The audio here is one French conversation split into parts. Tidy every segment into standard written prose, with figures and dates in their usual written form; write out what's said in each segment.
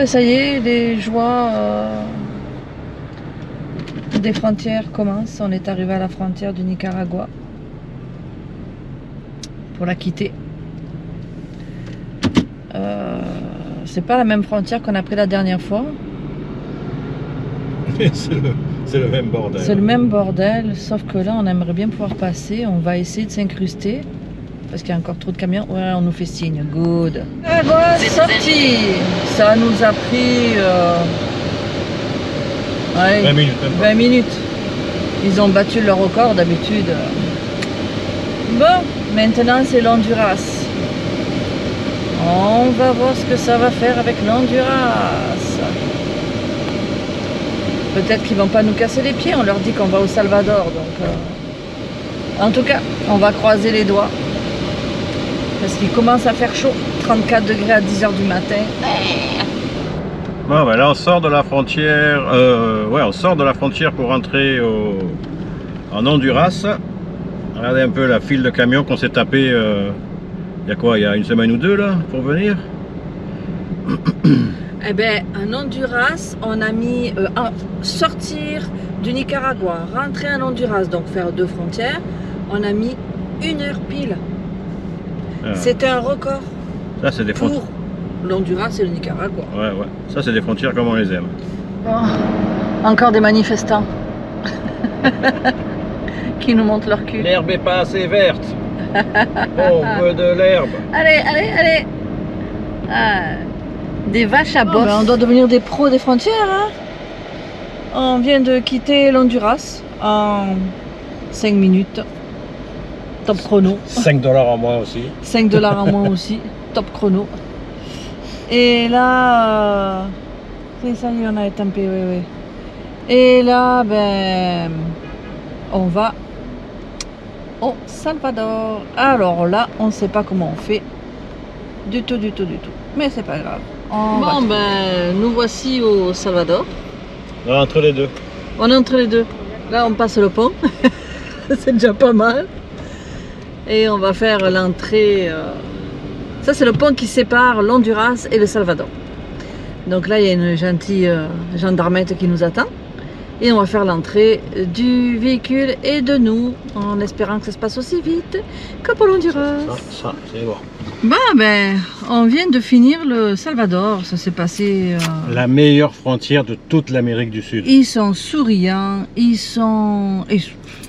et ça y est, les joies des frontières commencent. On est arrivé à la frontière du Nicaragua pour la quitter. C'est pas la même frontière qu'on a pris la dernière fois. C'est le même bordel. C'est le même bordel, sauf que là on aimerait bien pouvoir passer. On va essayer de s'incruster parce qu'il y a encore trop de camions. Ouais, on nous fait signe. Good. Nicaragua sorti. Ça nous a pris 20 minutes. 20 minutes. Ils ont battu leur record d'habitude. Bon, maintenant c'est l'Honduras. On va voir ce que ça va faire avec l'Honduras. Peut-être qu'ils vont pas nous casser les pieds. On leur dit qu'on va au Salvador. Donc, en tout cas, on va croiser les doigts. Parce qu'il commence à faire chaud. 34 degrés à 10 h du matin. Bon, ben là on sort de la frontière. On sort de la frontière pour rentrer en Honduras. Regardez un peu la file de camions qu'on s'est tapé. Il y a quoi? Il y a une semaine ou deux là pour venir? Eh bien, en Honduras, on a mis sortir du Nicaragua, rentrer en Honduras, donc faire 2 frontières, on a mis 1 heure pile. Ah. C'était un record. Ça c'est des frontières. Pour l'Honduras et le Nicaragua. Ouais. Ça c'est des frontières comme on les aime. Oh, encore des manifestants qui nous montrent leur cul. L'herbe est pas assez verte. On veut de l'herbe. Allez. Ah, des vaches à bosse. On doit devenir des pros des frontières. Hein. On vient de quitter l'Honduras en 5 minutes. Top chrono. 5 $ en moins aussi. 5 $ en moins aussi. Top chrono. Et là... ça y est, on a étampé, oui. Et là, ben... on va au Salvador. Alors là, on ne sait pas comment on fait. Du tout. Mais c'est pas grave. Nous voici au Salvador. Non, entre les deux. On est entre les deux. Là, on passe le pont. C'est déjà pas mal. Et on va faire l'entrée. Ça, c'est le pont qui sépare l'Honduras et le Salvador. Donc là, il y a une gentille gendarmette qui nous attend. Et on va faire l'entrée du véhicule et de nous, en espérant que ça se passe aussi vite que pour l'Honduras. Ça, c'est bon. Ben, on vient de finir le Salvador. Ça s'est passé... La meilleure frontière de toute l'Amérique du Sud. Ils sont souriants, ils sont... Et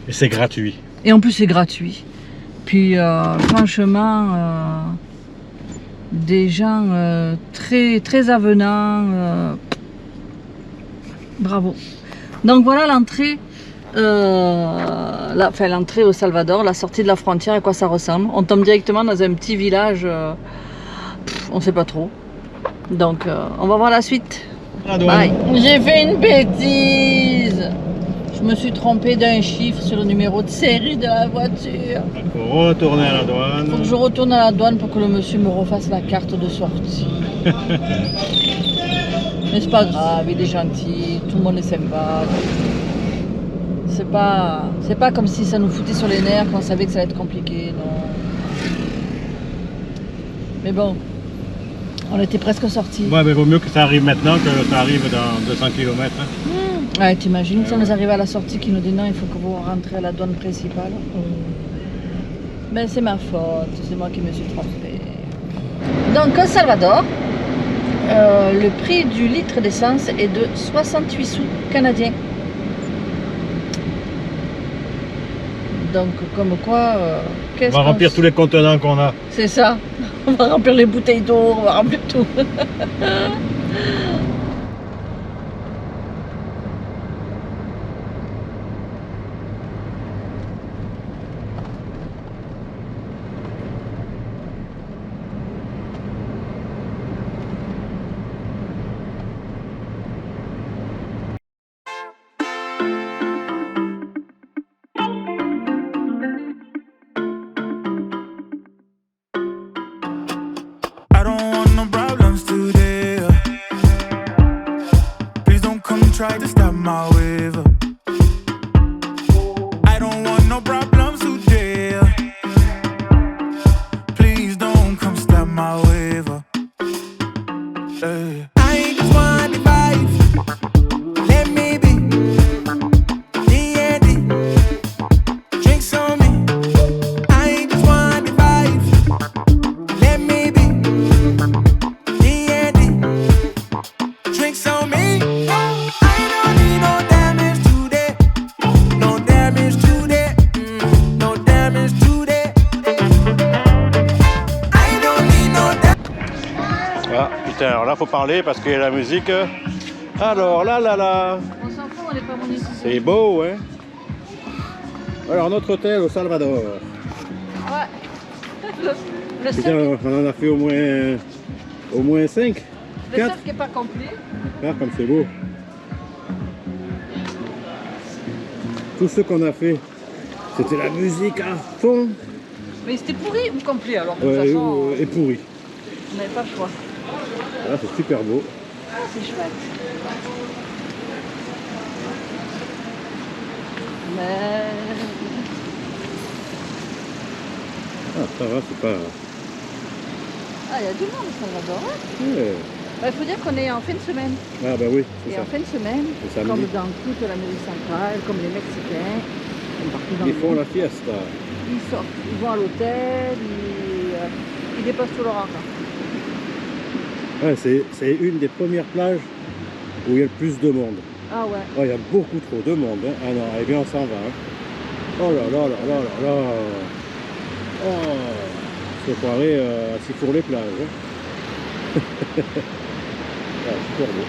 c'est gratuit. Et en plus, c'est gratuit. Puis, franchement, des gens très avenants. Bravo. Donc voilà l'entrée, l'entrée au Salvador, la sortie de la frontière, à quoi ça ressemble. On tombe directement dans un petit village, on sait pas trop. Donc on va voir la suite. Bye. J'ai fait une bêtise. Je me suis trompée d'un chiffre sur le numéro de série de la voiture. Il faut retourner à la douane. Il faut que je retourne à la douane pour que le monsieur me refasse la carte de sortie. Mais c'est pas grave, il est gentil, tout le monde est sympa. C'est pas comme si ça nous foutait sur les nerfs qu'on savait que ça allait être compliqué, non. Mais bon, on était presque sortis. Ouais, mais vaut mieux que ça arrive maintenant que ça arrive dans 200 km. Hein. Ouais, t'imagines, si on nous arrive à la sortie qui nous dit non, il faut que vous rentrez à la douane principale. Mais c'est ma faute, c'est moi qui me suis trompée. Donc au Salvador, le prix du litre d'essence est de 68 sous canadiens. Donc comme quoi... on va remplir tous les contenants qu'on a. C'est ça. On va remplir les bouteilles d'eau, on va remplir tout. Try to stop my wave. I don't want no problems today. Please don't come stop my wave. Hey. I ain't Putain, alors là, faut parler parce qu'il y a la musique. Alors, là, là, là. On s'en fout, on n'est pas monétisé. C'est beau, hein. Alors, notre hôtel au Salvador. Ouais. Le Putain, seul, on en a fait au moins 5. le seul qui n'est pas complet. Ah, comme c'est beau. Tous ceux qu'on a fait, c'était la musique à fond. Mais c'était pourri ou complet alors de toute Ouais, façon, et pourri. on n'avait pas le choix. Là, c'est super beau. C'est chouette. Mais... Ah, ça va, c'est pas... Ah, il y a du monde au Salvador. Hein. Ouais. Il faut dire qu'on est en fin de semaine. Ah bah oui, c'est Et ça. en fin de semaine, C'est samedi. comme dans toute l'Amérique centrale, comme les Mexicains, comme partout dans Ils le font monde, la fiesta. ils sortent, ils vont à l'hôtel, ils dépassent tout leur argent. Ouais, c'est une des premières plages où il y a le plus de monde. Ah ouais. Oh, il y a beaucoup trop de monde. Hein. Ah non, eh bien on s'en va. Hein. Oh là là là là là là. Oh, je se croirait assis pour les plages. Hein. Ah, super beau.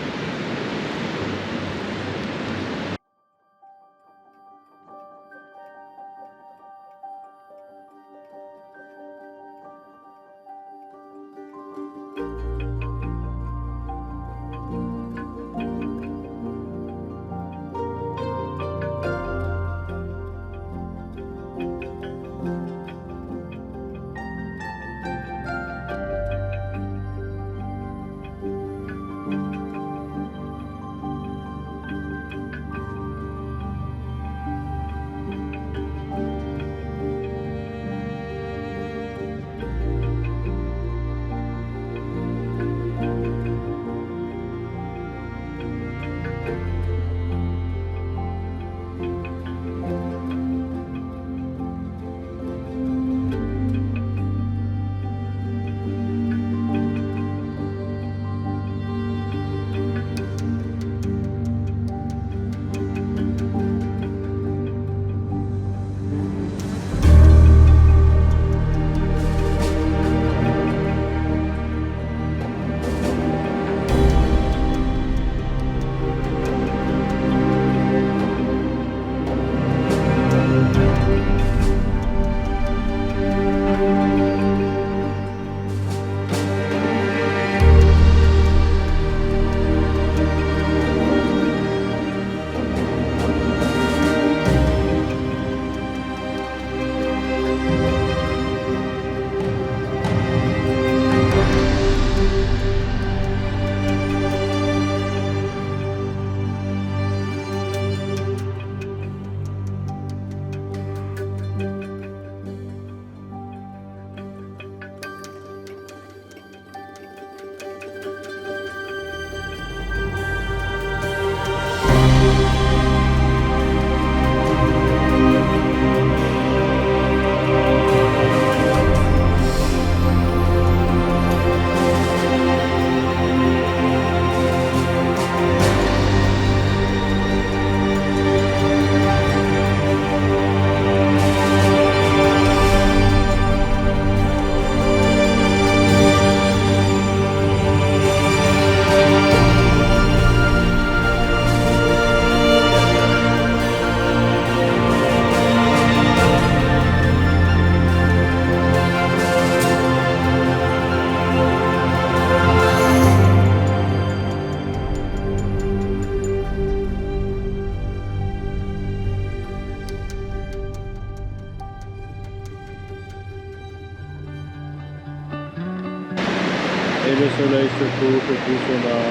Et le soleil se couche doucement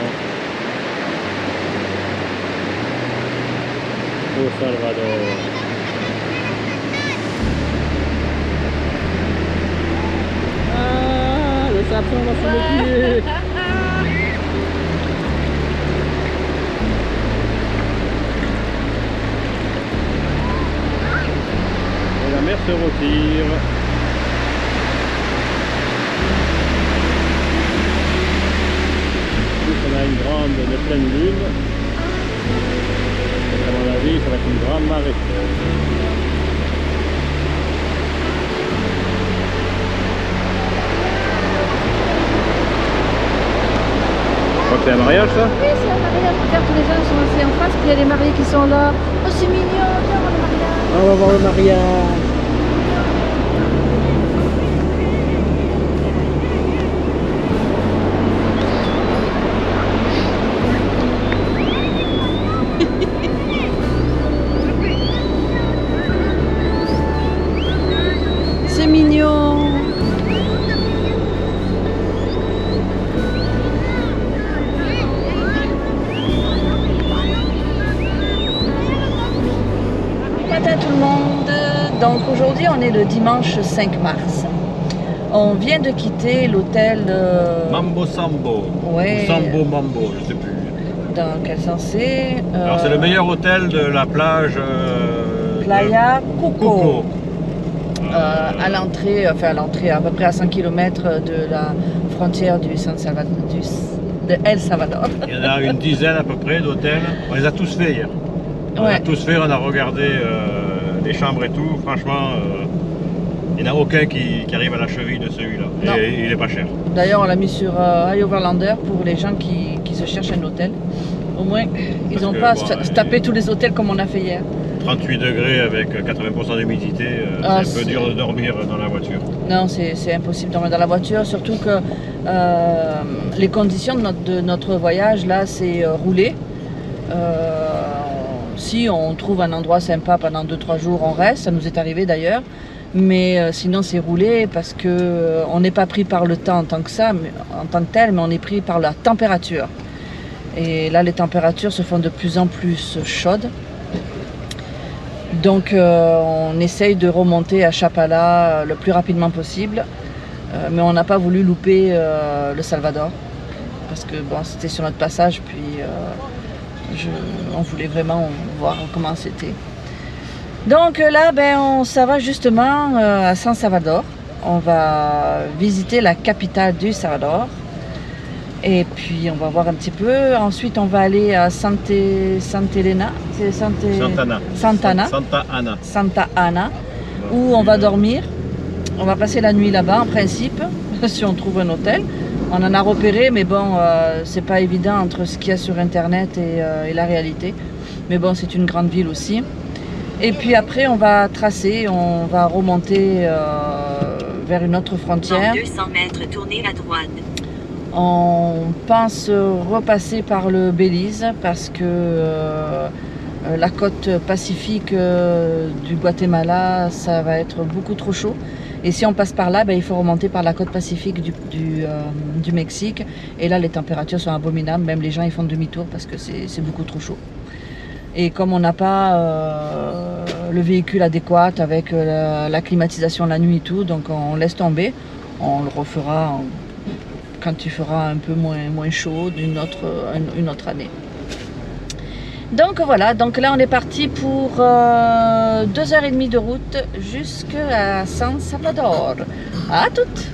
au Salvador. Ah, le sapin va sous les pieds. Et la mer se retire. On a une pleine lune. Et à mon avis, ça va être une grande marée. crois que c'est un mariage ça. Oui, c'est un mariage. Regarde, tous les gens sont assis en face, puis il y a les mariés qui sont là. Oh, c'est mignon, viens voir le mariage. On va voir le mariage. C'est mignon. Matin tout le monde. Donc aujourd'hui on est le dimanche 5 mars. On vient de quitter l'hôtel Mambo Sambo. Ouais. Ou Sambo Mambo, je sais plus. dans quel sens c'est Alors c'est le meilleur hôtel de la plage Playa de Cuco. Cuco. À l'entrée, enfin à l'entrée, à peu près à 100 km de la frontière du San Salvador, de El Salvador. Il y en a une dizaine à peu près d'hôtels. On les a tous fait hier. On les Ouais. a tous fait, on a regardé les chambres et tout. Franchement, il n'y en a aucun qui arrive à la cheville de celui-là. Non. Et il est pas cher. D'ailleurs, on l'a mis sur iOverlander pour les gens qui se cherchent un hôtel. Au moins, ils Parce n'ont que, pas à bon, se taper tous les hôtels comme on a fait hier. 38 degrés avec 80% d'humidité, Ah, c'est un peu dur de dormir dans la voiture. Non, c'est impossible de dormir dans la voiture, surtout que les conditions de notre voyage, là, c'est rouler. Si on trouve un endroit sympa pendant 2-3 jours, on reste. Ça nous est arrivé d'ailleurs. Mais sinon, c'est rouler parce que on n'est pas pris par le temps en tant que ça, en tant que tel, mais on est pris par la température. Et là, les températures se font de plus en plus chaudes. Donc, on essaye de remonter à Chapala le plus rapidement possible. Mais on n'a pas voulu louper le Salvador. Parce que bon, c'était sur notre passage, puis on voulait vraiment voir comment c'était. Donc là, on s'en va justement à San Salvador. On va visiter la capitale du Salvador. Et puis on va voir un petit peu. Ensuite, on va aller à Santa Ana. C'est Santana. Santana. Santa Ana. Santa Ana, où on va dormir. On va passer la nuit là-bas en principe, si on trouve un hôtel. On en a repéré, mais bon, c'est pas évident entre ce qu'il y a sur internet et la réalité. Mais bon, c'est une grande ville aussi. Et puis après, on va tracer, on va remonter vers une autre frontière. Dans 200 mètres, tournez à droite. On pense repasser par le Belize parce que la côte pacifique du Guatemala, ça va être beaucoup trop chaud. Et si on passe par là, il faut remonter par la côte pacifique du Mexique. Et là, les températures sont abominables. Même les gens, ils font demi-tour parce que c'est beaucoup trop chaud. Et comme on n'a pas le véhicule adéquat avec la climatisation la nuit et tout, donc on laisse tomber. On le refera quand il fera un peu moins chaud une autre année. Donc voilà, donc là on est parti pour 2h30 de route jusqu'à San Salvador. À toutes!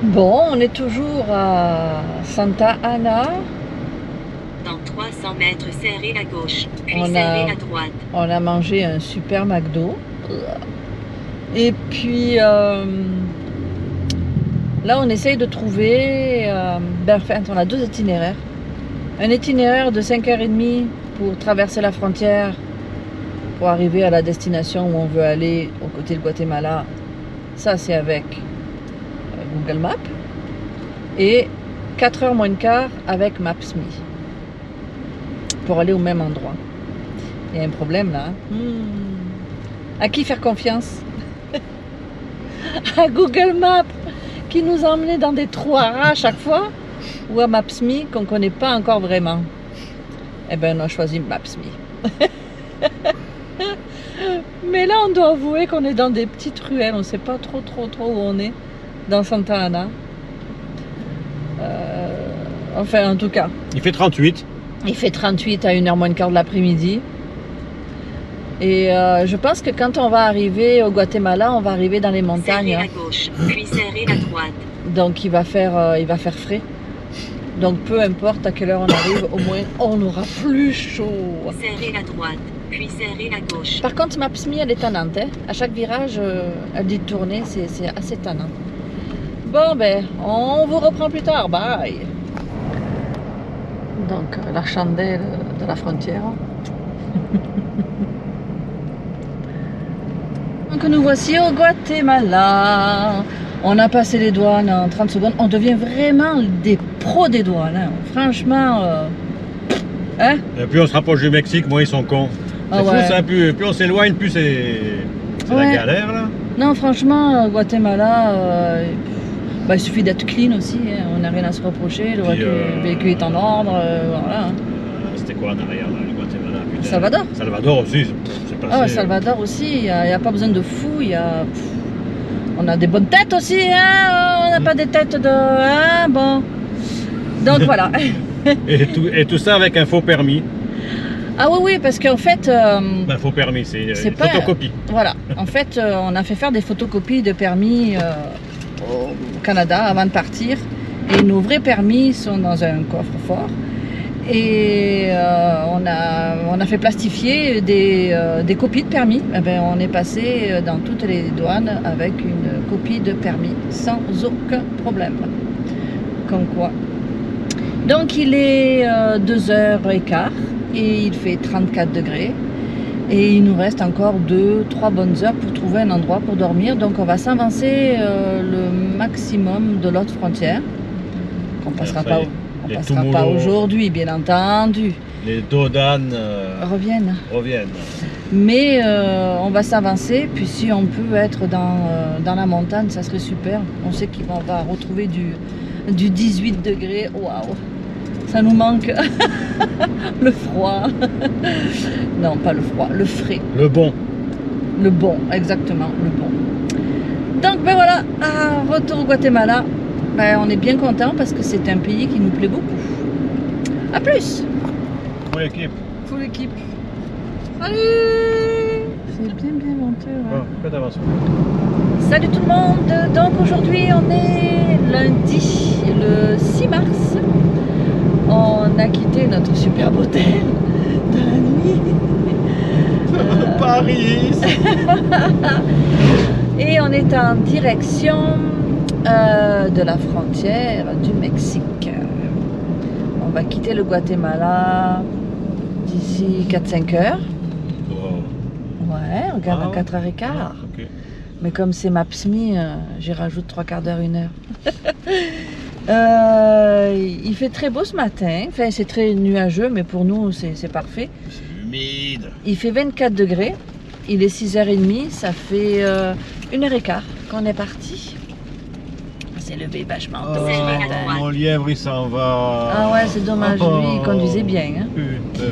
Bon, on est toujours à Santa Ana. Dans 300 mètres, serrez à gauche, puis On a- serrez à droite. On a mangé un super McDo. Et puis là, on essaye de trouver. Enfin, on a 2 itinéraires. Un itinéraire de 5h30 pour traverser la frontière pour arriver à la destination où on veut aller, aux côtés du Guatemala. Ça, c'est avec Google Maps. Et 4h moins le quart avec Maps.me pour aller au même endroit. Il y a un problème là. À qui faire confiance? À Google Maps qui nous a emmenés dans des trous à rats à chaque fois, ou à Maps.me qu'on ne connaît pas encore vraiment? Eh bien, on a choisi Maps.me. Mais là, on doit avouer qu'on est dans des petites ruelles. On ne sait pas trop où on est dans Santa Ana. Enfin, en tout cas. Il fait 38. Il fait 38 à 1h moins le quart de l'après-midi. Et je pense que quand on va arriver au Guatemala, on va arriver dans les montagnes. Serrez à gauche, puis serrez à droite. Donc il va faire frais. Donc peu importe à quelle heure on arrive, au moins on aura plus chaud. Serrez à droite, puis serrez à gauche. Par contre, ma PSMI, elle est tannante. Hein. À chaque virage, elle dit de tourner, c'est assez tannant. Bon, ben, on vous reprend plus tard. Bye. Donc, la chandelle de la frontière. Donc, nous voici au Guatemala. On a passé les douanes en 30 secondes. On devient vraiment des pros des douanes. Hein. Franchement, hein? Et plus on se rapproche du Mexique, moins ils sont cons. C'est Ah fou ouais. ça, plus on s'éloigne, plus c'est Ouais. la galère là. Non, franchement, Guatemala, il suffit d'être clean aussi. Hein. On n'a rien à se reprocher. Le Puis, véhicule est en ordre. Voilà. C'était quoi en arrière là, le Guatemala? Putain. Salvador. Salvador aussi, c'est passé. Ah ouais, Salvador aussi, il n'y a pas besoin de fou. On a des bonnes têtes aussi. Hein. On n'a pas des têtes de... Hein, bon. Donc voilà. Et tout ça avec un faux permis. Ah oui, parce qu'en fait... Un faux permis, c'est c'est une pas- photocopie. Voilà, en fait, on a fait faire des photocopies de permis au Canada avant de partir. Et nos vrais permis sont dans un coffre-fort. Et on a fait plastifier des copies de permis. Eh ben, on est passé dans toutes les douanes avec une copie de permis sans aucun problème. Comme quoi. Donc il est 2h15 et il fait 34 degrés. Et il nous reste encore 2-3 bonnes heures pour trouver un endroit pour dormir. Donc on va s'avancer le maximum de l'autre frontière. On passera ça y est. on Les passera pas Tumulo. aujourd'hui, bien entendu. Les Dodan Reviennent. reviennent. Mais on va s'avancer. Puis si on peut être dans la montagne, ça serait super. On sait qu'on va retrouver du 18 degrés. Waouh! Ça nous manque. Le froid. Non, pas le froid, le frais. Le bon. Le bon, exactement, le bon. Donc ben voilà, retour au Guatemala. Ben, on est bien content parce que c'est un pays qui nous plaît beaucoup. A plus. Pour l'équipe. Full équipe. Salut. C'est bien monté. Ouais. Bon, faites avancer. Salut tout le monde. Donc aujourd'hui on est lundi, le 6 mars. On a quitté notre superbe hôtel de la nuit. Paris. Et on est en direction de la frontière du Mexique. On va quitter le Guatemala d'ici 4-5 heures. Wow. Ouais, on regarde Ah en ouais. 4h15. Ok. Mais comme c'est ma PSMI, j'y rajoute 3 quarts d'heure, 1 heure. Il fait très beau ce matin. Enfin, c'est très nuageux, mais pour nous, c'est parfait. C'est humide. Il fait 24 degrés. Il est 6h30. Ça fait 1h15 qu'on est parti. On s'est levé vachement tôt ce matin. Mon lièvre il s'en va. Ah ouais, c'est dommage. Oh. Lui, il conduisait bien. Hein. Putain.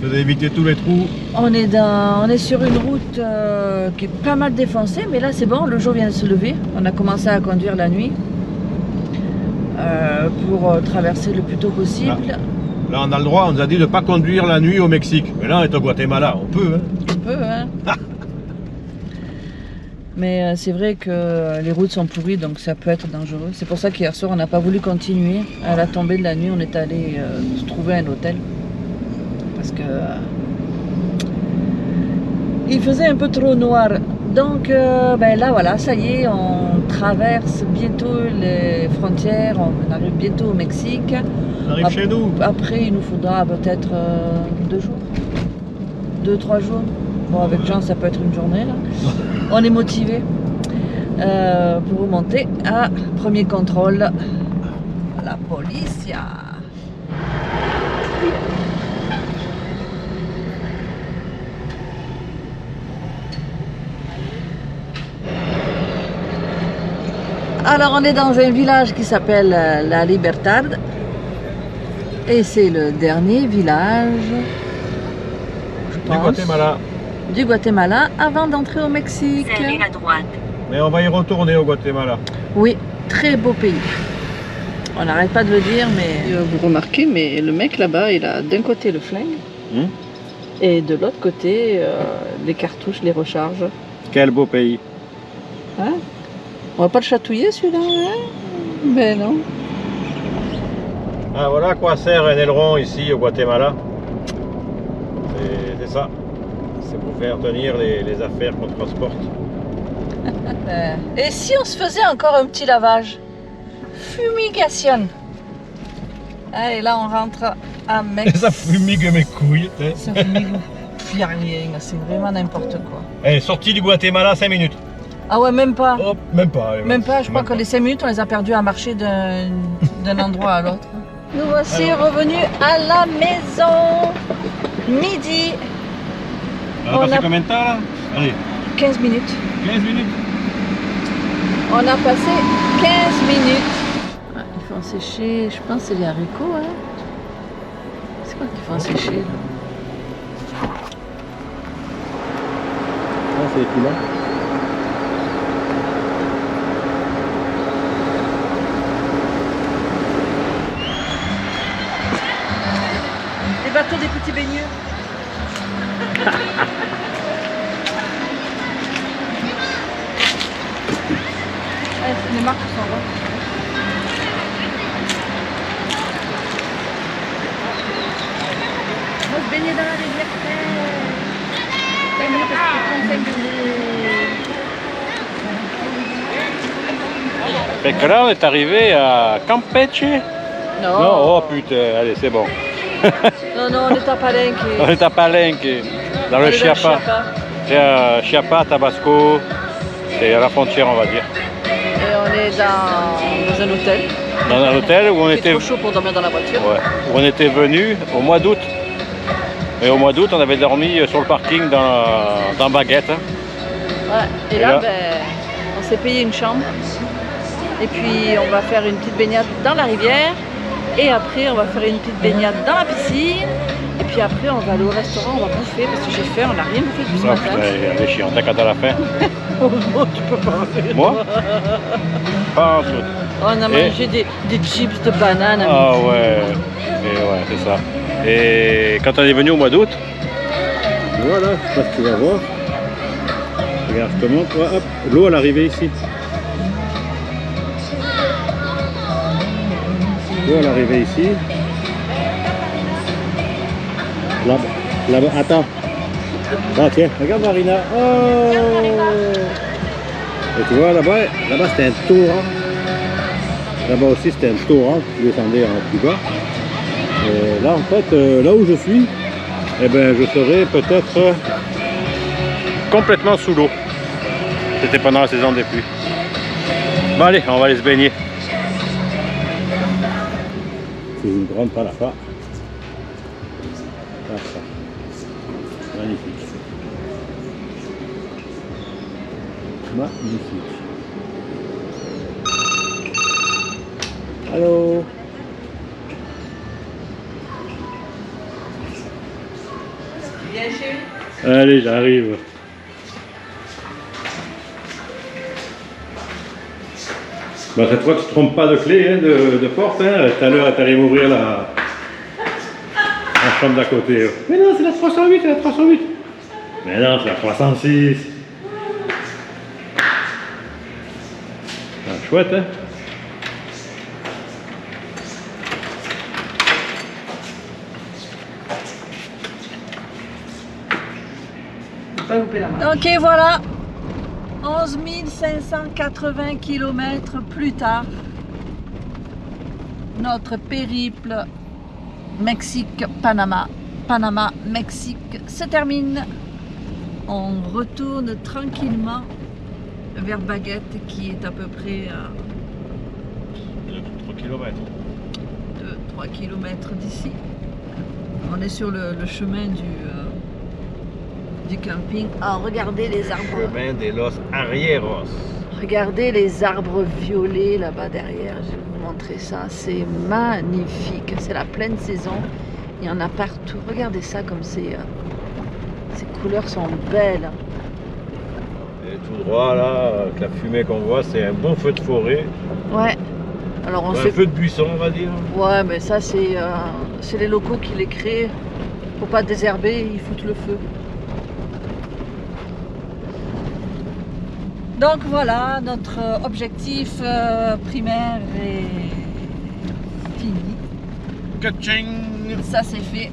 Vous avez évité tous les trous. On est sur une route qui est pas mal défoncée, mais là c'est bon, le jour vient de se lever. On a commencé à conduire la nuit pour traverser le plus tôt possible. Là on a le droit, on nous a dit de ne pas conduire la nuit au Mexique. Mais là on est au Guatemala, on peut. Hein. Un peu, hein. Mais c'est vrai que les routes sont pourries, donc ça peut être dangereux. C'est pour ça qu'hier soir on n'a pas voulu continuer. À la tombée de la nuit, on est allé se trouver un hôtel. Parce que il faisait un peu trop noir. Donc ben là voilà, ça y est, on traverse bientôt les frontières, on arrive bientôt au Mexique. On arrive chez nous. Après il nous faudra peut-être 2 jours, 2-3 jours. Bon avec Jean ça peut être une journée là. On est motivé pour remonter à premier contrôle. La policia. Alors on est dans un village qui s'appelle La Libertad et c'est le dernier village, je Du pense, Guatemala. du Guatemala avant d'entrer au Mexique. Serrez à droite. Mais on va y retourner au Guatemala. Oui, très beau pays. On n'arrête pas de le dire, mais vous remarquez, mais le mec là-bas, il a d'un côté le flingue et de l'autre côté les cartouches, les recharges. Quel beau pays. Hein? On va pas le chatouiller celui-là, hein? Ben non. Ah, voilà à quoi sert un aileron ici au Guatemala. C'est ça. C'est pour faire tenir les affaires qu'on transporte. Et si on se faisait encore un petit lavage? Fumigation. Allez, là on rentre à Mexique. Ça fumigue mes couilles. Ça fumigue. Puis rien, c'est vraiment n'importe quoi. Allez, sortie du Guatemala, 5 minutes. Ah ouais, même pas. Hop, même pas. allez, Même pas, je crois même que les 5 minutes, on les a perdus à marcher d'un endroit à l'autre. Nous voici revenus à la maison. Midi. On a passé combien de temps là? Allez, 15 minutes. 15 minutes. On a passé 15 minutes. Ah, ils font sécher, je pense que c'est les haricots. Hein. C'est quoi qu'ils font sécher là? Ah, c'est les pilons. Les bateaux des petits baigneurs. Les marques sont là. On va se baigner dans la rivière. 5 minutes parce que 35 degrés. Fait que là, on est arrivé à Campeche. Non. Non, oh putain, allez, c'est bon. Non, on est à Palenque. On est à Palenque, dans le Chiapas. C'est à Chiapas, Tabasco. C'est à la frontière, on va dire. Et on est dans un hôtel. Dans un hôtel où on C'est était, trop chaud pour dormir dans la voiture. ouais, où on était venu au mois d'août. Et au mois d'août, on avait dormi sur le parking dans Baguette. Ouais. Et, Et là, là ben, on s'est payé une chambre. Et puis on va faire une petite baignade dans la rivière. Et après, on va faire une petite baignade dans la piscine. Et puis après, on va aller au restaurant, on va bouffer parce que j'ai faim, on n'a rien bouffé depuis ce Ah, matin. putain, elle est chiante, t'as qu'à la fin. Oh, tu peux pas en faire. Moi? Pas en dessous. On a mangé des chips de banane. Ah ouais, et ouais, c'est ça. Et quand on est venu au mois d'août, voilà, je sais pas si tu vas voir. Regarde, je te montre, ouais, hop, l'eau elle arrivait ici. L'eau elle arrivait ici. Là-bas, attends. Ah tiens, regarde Marina. Oh. Et tu vois là-bas c'était un torrent. Là-bas aussi c'était un torrent qui descendait en plus bas. Et là en fait, là où je suis, eh ben, je serais peut-être complètement sous l'eau. C'était pendant la saison des pluies. Bon allez, on va aller se baigner. C'est une grande palapa. Ça. Magnifique. Magnifique. Allô? Viens chez lui. Allez, j'arrive. Bah, cette fois, tu ne te trompes pas de clé, hein, de porte. Hein. Tout à l'heure, elle t'arrive à ouvrir la chambre d'à côté. Mais non, c'est la 308, c'est la 308. Mais non, c'est la 306. Ah, chouette, hein? Ok, voilà. 11 580 km plus tard, notre périple Mexique-Panama, Panama-Mexique se termine. On retourne tranquillement vers Baguette qui est à peu près à 3 km. 3 km d'ici. On est sur le chemin du camping. Ah, regardez les arbres. Chemin de los Arrieros. Regardez les arbres violets là-bas derrière. Je vais vous montrer ça. C'est magnifique. C'est la pleine saison. Il y en a partout. Regardez ça comme c'est couleurs sont belles. Et tout droit là, avec la fumée qu'on voit, c'est un bon feu de forêt. Ouais. Alors on Un sait. feu de buisson, on va dire. Ouais, mais ça c'est les locaux qui les créent. Faut pas désherber, ils foutent le feu. Donc voilà, notre objectif primaire est fini. Ka-ching! Ça c'est fait.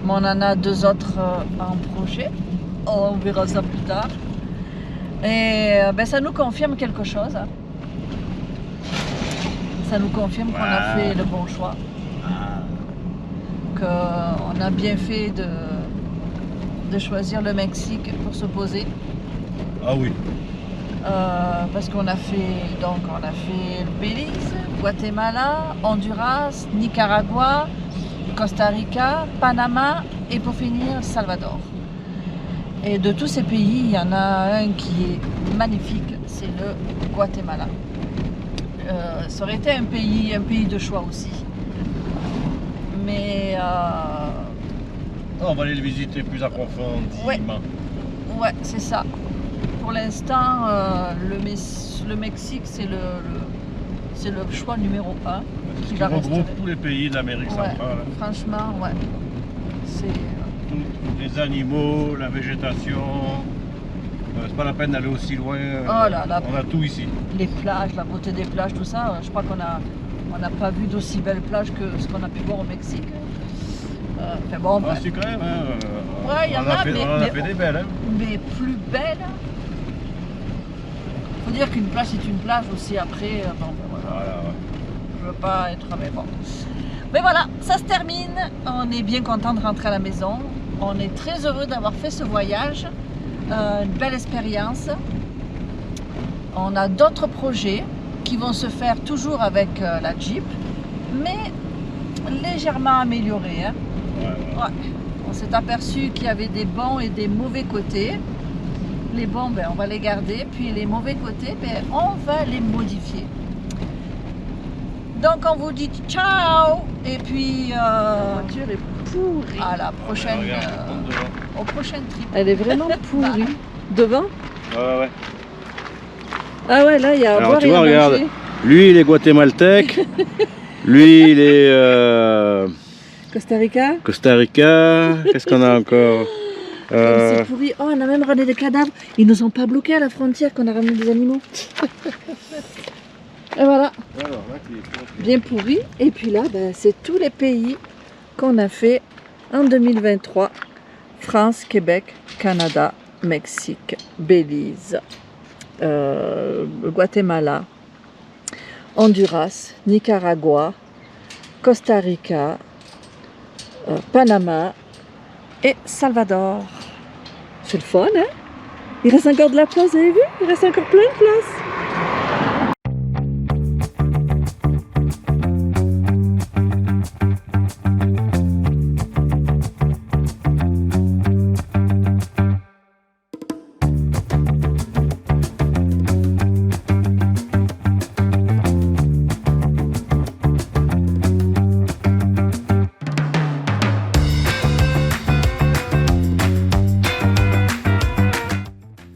Mais on en a 2 autres en projet. On verra ça plus tard. Et ben, ça nous confirme quelque chose. Hein. Ça nous confirme qu'on a fait le bon choix. Qu'on a bien fait de choisir le Mexique pour se poser. Ah oui. Parce qu'on a fait le Belize, Guatemala, Honduras, Nicaragua, Costa Rica, Panama et pour finir Salvador. Et de tous ces pays, il y en a un qui est magnifique, c'est le Guatemala. Ça aurait été un pays de choix aussi. Mais On va aller le visiter plus approfondément. ouais, c'est ça. Pour l'instant, le Mexique, c'est le choix numéro 1 qui va rester. regroupe tous les pays de l'Amérique Ouais, centrale. franchement, ouais. C'est Tous les animaux, la végétation. C'est pas la peine d'aller aussi loin. Oh là là. On a tout ici. les plages, la beauté des plages, tout ça. Je crois qu'on n'a pas vu d'aussi belles plages que ce qu'on a pu voir au Mexique. Enfin bon, Ah, c'est quand même. Ouais, il y en a, fait, mais- on en a mais- fait des belles. Hein. mais plus belle. Faut dire qu'une plage c'est une plage aussi après. Bon, ben voilà. Voilà, ouais. Je veux pas être. Mais bon. Mais voilà, ça se termine. On est bien content de rentrer à la maison. On est très heureux d'avoir fait ce voyage. Une belle expérience. On a d'autres projets qui vont se faire toujours avec la Jeep, mais légèrement améliorés. Hein. Ouais. On s'est aperçu qu'il y avait des bons et des mauvais côtés. Les bons, ben, on va les garder, puis les mauvais côtés, ben, on va les modifier. Donc on vous dit ciao et puis La voiture est pourrie. à la prochaine, Regarde, monte devant. au prochain trip. Elle est vraiment pourrie. Devant? Ouais. Ah ouais, là, il y a à Alors, boire tu et vois, à regarde. manger. Lui, il est guatémaltèque. Lui, il est Costa Rica? Costa Rica. Qu'est-ce qu'on a encore C'est pourri. Oh, on a même ramené des cadavres. Ils nous ont pas bloqués à la frontière qu'on a ramené des animaux. Et voilà, bien pourri. Et puis là, ben, c'est tous les pays qu'on a fait en 2023. France, Québec, Canada, Mexique, Belize, Guatemala, Honduras, Nicaragua, Costa Rica, Panama et Salvador. C'est le fun, hein? Il reste encore de la place, vous avez vu? Il reste encore plein de place.